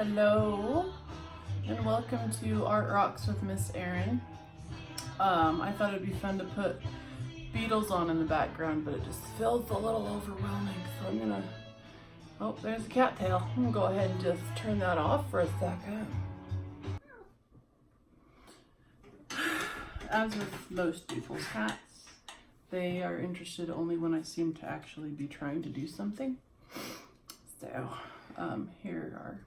Hello and welcome to Art Rocks with Miss Erin. I thought it'd be fun to put Beatles on in the background, but it just feels a little overwhelming, so I'm gonna, oh, there's a cattail. I'm gonna go ahead and just turn that off for a second. As with most people's cats, they are interested only when I seem to actually be trying to do something. So here are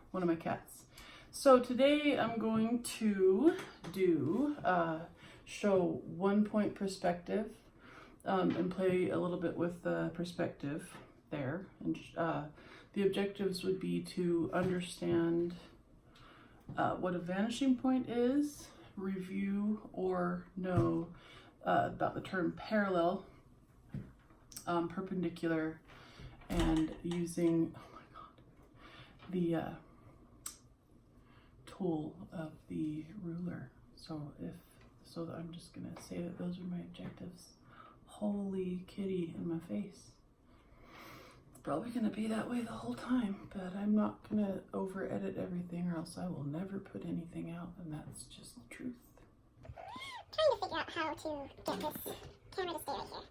one of my cats. So today I'm going to do show 1 point perspective and play a little bit with the perspective there. And the objectives would be to understand what a vanishing point is, review or know about the term parallel, perpendicular, and using, oh my god, the tool of the ruler. So I'm just gonna say that those are my objectives. Holy kitty in my face. It's probably gonna be that way the whole time, but I'm not gonna over edit everything or else I will never put anything out, and that's just the truth. Trying to figure out how to get this camera to stay right here.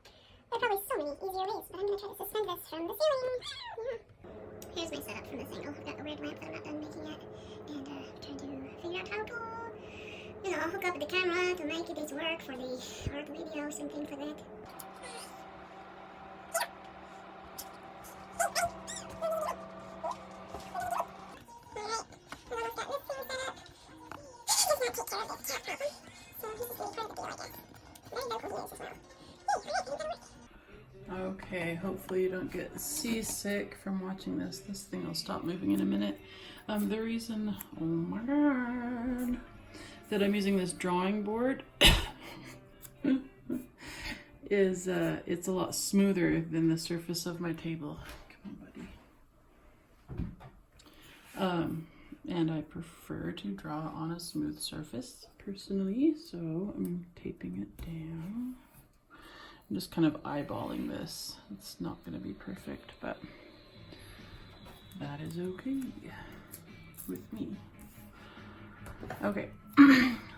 There are probably so many easier ways, but I'm going to try to suspend this from the ceiling. Yeah. Here's my setup from this angle. I've got a red lamp that I'm not done making yet. And trying to figure out how to, hook up the camera to make this work for the art video, something for that. Okay, hopefully you don't get seasick from watching this. This thing will stop moving in a minute. The reason, oh my god, that I'm using this drawing board is it's a lot smoother than the surface of my table. Come on, buddy. And I prefer to draw on a smooth surface personally, so I'm taping it down. I'm just kind of eyeballing this. It's not going to be perfect, but that is okay with me. Okay,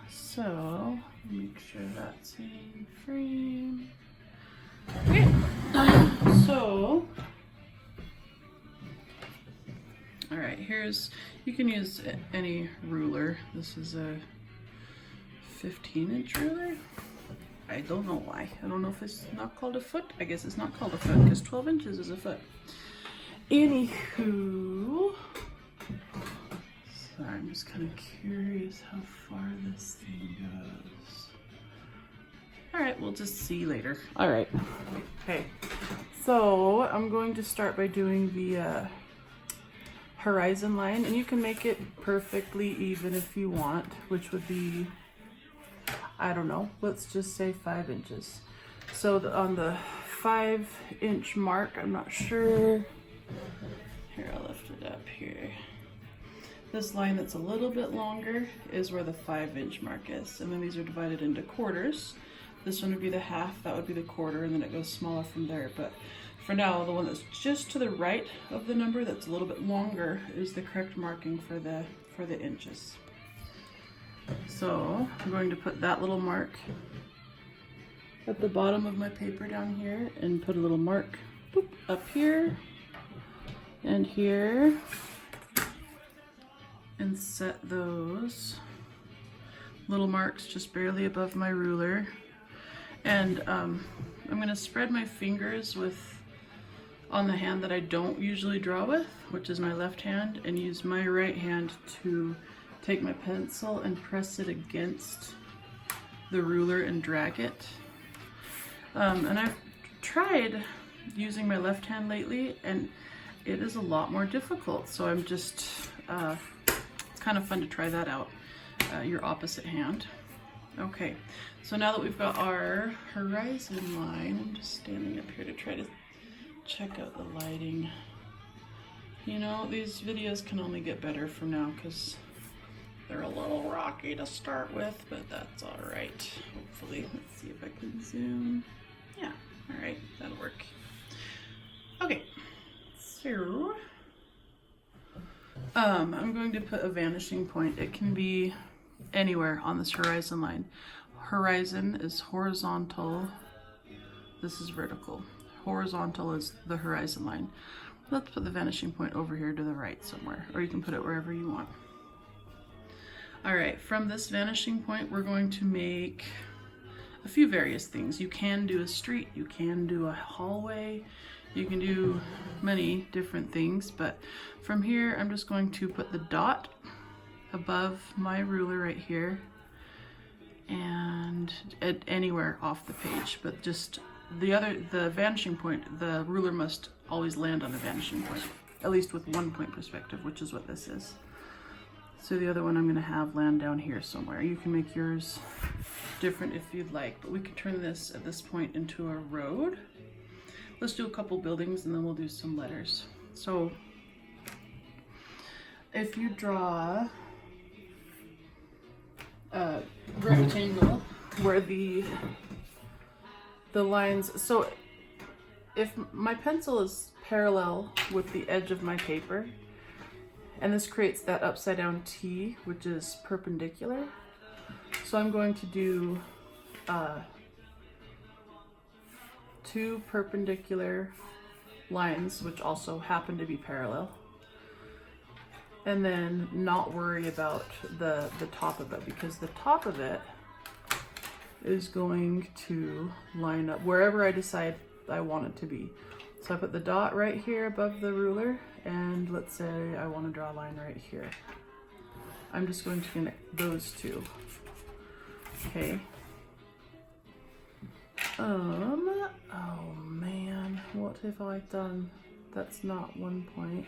so make sure that's in frame. Okay, so all right, you can use any ruler. This is a 15-inch ruler. I don't know why. I don't know if it's not called a foot. I guess it's not called a foot because 12 inches is a foot. Anywho, so I'm just kind of curious how far this thing goes. All right, we'll just see later. All right. Okay, so I'm going to start by doing the horizon line, and you can make it perfectly even if you want, which would be, I don't know, let's just say 5 inches. So on the 5-inch mark, I'm not sure. Here, I'll lift it up here. This line that's a little bit longer is where the 5-inch mark is. And then these are divided into quarters. This one would be the half, that would be the quarter, and then it goes smaller from there. But for now, the one that's just to the right of the number that's a little bit longer is the correct marking for the inches. So I'm going to put that little mark at the bottom of my paper down here and put a little mark boop, up here and here and set those little marks just barely above my ruler. And I'm going to spread my fingers on the hand that I don't usually draw with, which is my left hand, and use my right hand to take my pencil and press it against the ruler and drag it. And I've tried using my left hand lately, and it is a lot more difficult. So I'm just, it's kind of fun to try that out, your opposite hand. Okay, so now that we've got our horizon line, I'm just standing up here to try to check out the lighting. You know, these videos can only get better from now because they're a little rocky to start with, but that's all right. Hopefully, let's see if I can zoom. Yeah, all right, that'll work. Okay, so I'm going to put a vanishing point. It can be anywhere on this horizon line. Horizon is horizontal. This is vertical. Horizontal is the horizon line. Let's put the vanishing point over here to the right somewhere, or you can put it wherever you want. All right, from this vanishing point, we're going to make a few various things. You can do a street, you can do a hallway, you can do many different things, but from here, I'm just going to put the dot above my ruler right here and anywhere off the page, but just the vanishing point, the ruler must always land on the vanishing point, at least with 1 point perspective, which is what this is. So the other one I'm gonna have land down here somewhere. You can make yours different if you'd like, but we can turn this at this point into a road. Let's do a couple buildings and then we'll do some letters. So if you draw a rectangle where the lines, so if my pencil is parallel with the edge of my paper, and this creates that upside down T, which is perpendicular. So I'm going to do 2 perpendicular lines, which also happen to be parallel. And then not worry about the top of it, because the top of it is going to line up wherever I decide I want it to be. So I put the dot right here above the ruler, and let's say I want to draw a line right here. I'm just going to connect those two. Okay. Oh man, what have I done? That's not 1 point.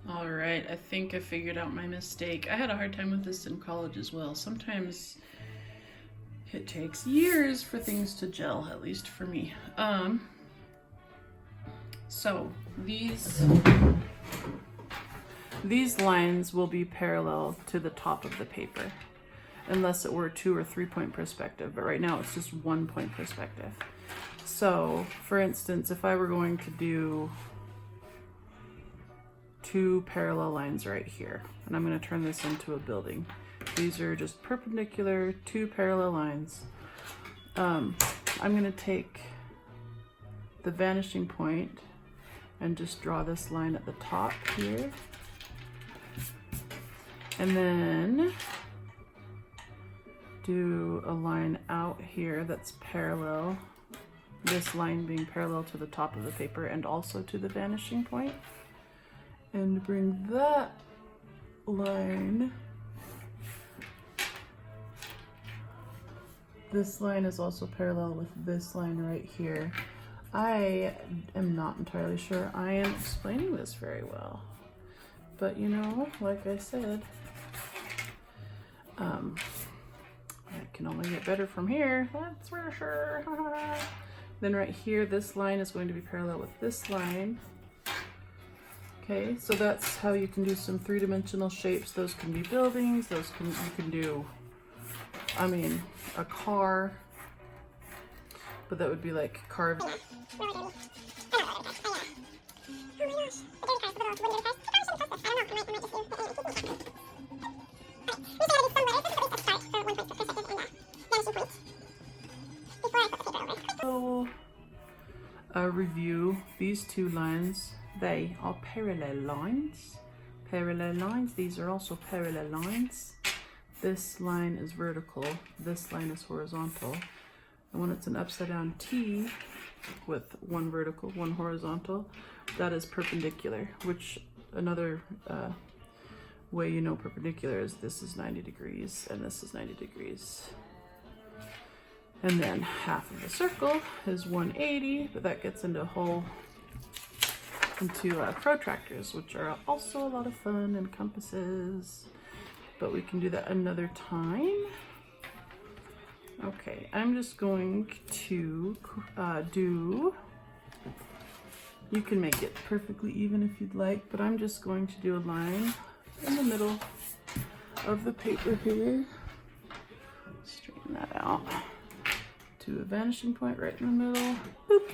Alright, I think I figured out my mistake. I had a hard time with this in college as well. Sometimes it takes years for things to gel, at least for me. So these lines will be parallel to the top of the paper, unless it were a 2 or 3 point perspective, but right now it's just 1 point perspective. So for instance, if I were going to do 2 parallel lines right here, and I'm going to turn this into a building. These are just perpendicular 2 parallel lines. I'm going to take the vanishing point and just draw this line at the top here, and then do a line out here that's parallel, this line being parallel to the top of the paper and also to the vanishing point, and bring that line. This line is also parallel with this line right here. I am not entirely sure I am explaining this very well, but you know, like I said, I can only get better from here, that's for sure. Then right here, this line is going to be parallel with this line. Okay, so that's how you can do some 3-dimensional shapes. Those can be buildings, you can do, I mean, a car, but that would be like carved. So, review these 2 lines. They are parallel lines. Parallel lines. These are also parallel lines. This line is vertical. This line is horizontal. And when it's an upside down T with 1 vertical, 1 horizontal, that is perpendicular, which another way you know perpendicular is this is 90 degrees and this is 90 degrees. And then half of the circle is 180, but that gets into protractors, which are also a lot of fun, and compasses, but we can do that another time. Okay, I'm just going to you can make it perfectly even if you'd like, but I'm just going to do a line in the middle of the paper here. Straighten that out to a vanishing point right in the middle. Boop.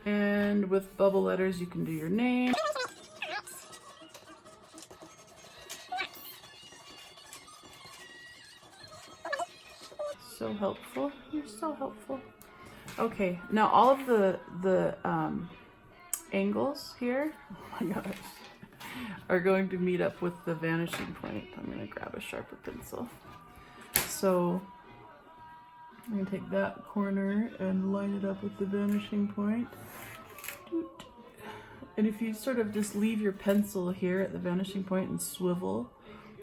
And with bubble letters, you can do your name. So helpful. You're so helpful. Okay, now all of the angles here, oh my gosh, are going to meet up with the vanishing point. I'm gonna grab a sharper pencil. So I'm gonna take that corner and line it up with the vanishing point. And if you sort of just leave your pencil here at the vanishing point and swivel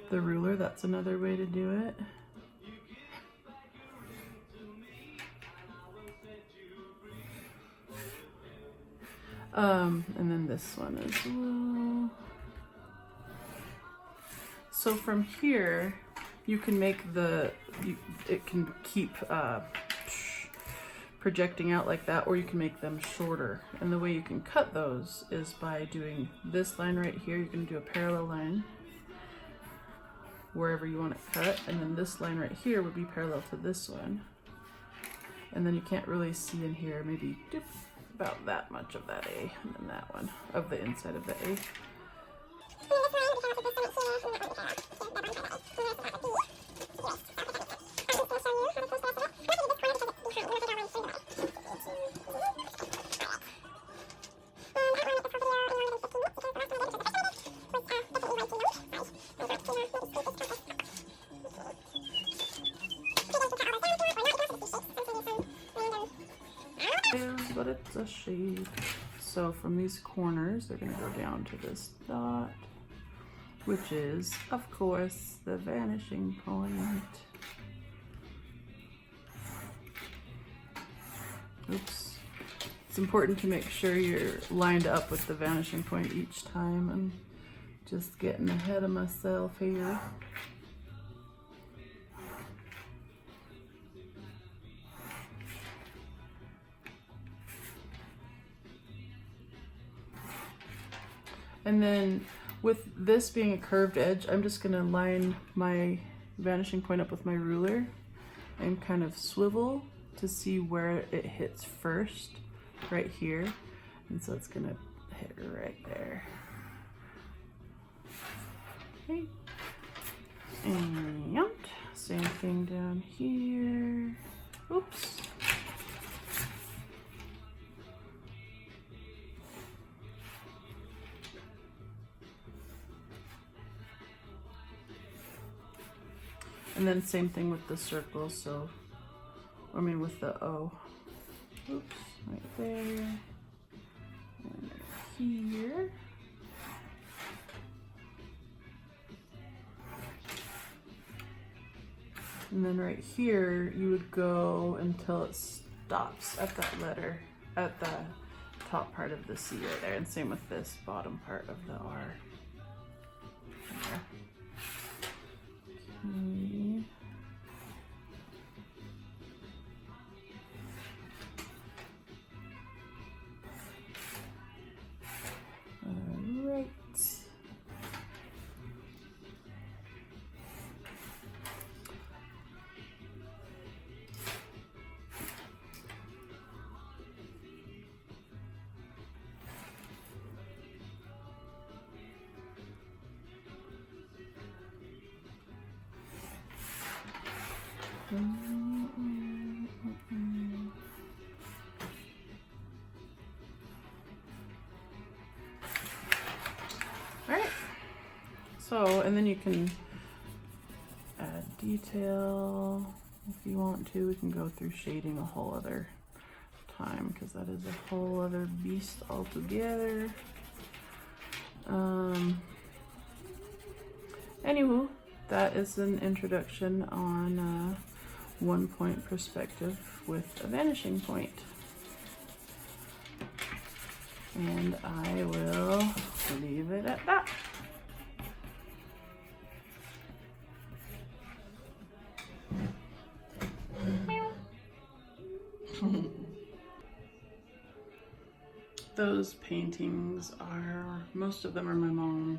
the ruler, that's another way to do it. And then this one as well. So from here, you can make it can keep projecting out like that, or you can make them shorter. And the way you can cut those is by doing this line right here. You can do a parallel line wherever you want it cut, and then this line right here would be parallel to this one. And then you can't really see in here, maybe about that much of that A, and then that one of the inside of the A. But it's a shape. So from these corners, they're going to go down to this dot, which is, of course, the vanishing point. Oops. It's important to make sure you're lined up with the vanishing point each time. I'm just getting ahead of myself here. And then with this being a curved edge, I'm just gonna line my vanishing point up with my ruler and kind of swivel to see where it hits first, right here. And so it's gonna hit right there. Okay. And same thing down here. Oops. And then same thing with the circle, so, I mean with the O. Oops, right there. And here. And then right here, you would go until it stops at that letter, at the top part of the C right there. And same with this bottom part of the R. There. Okay. All right. Alright, so, and then you can add detail if you want to. We can go through shading a whole other time because that is a whole other beast altogether. Anywho, that is an introduction on one point perspective with a vanishing point. And I will leave it at that. Those paintings are, most of them are my mom's.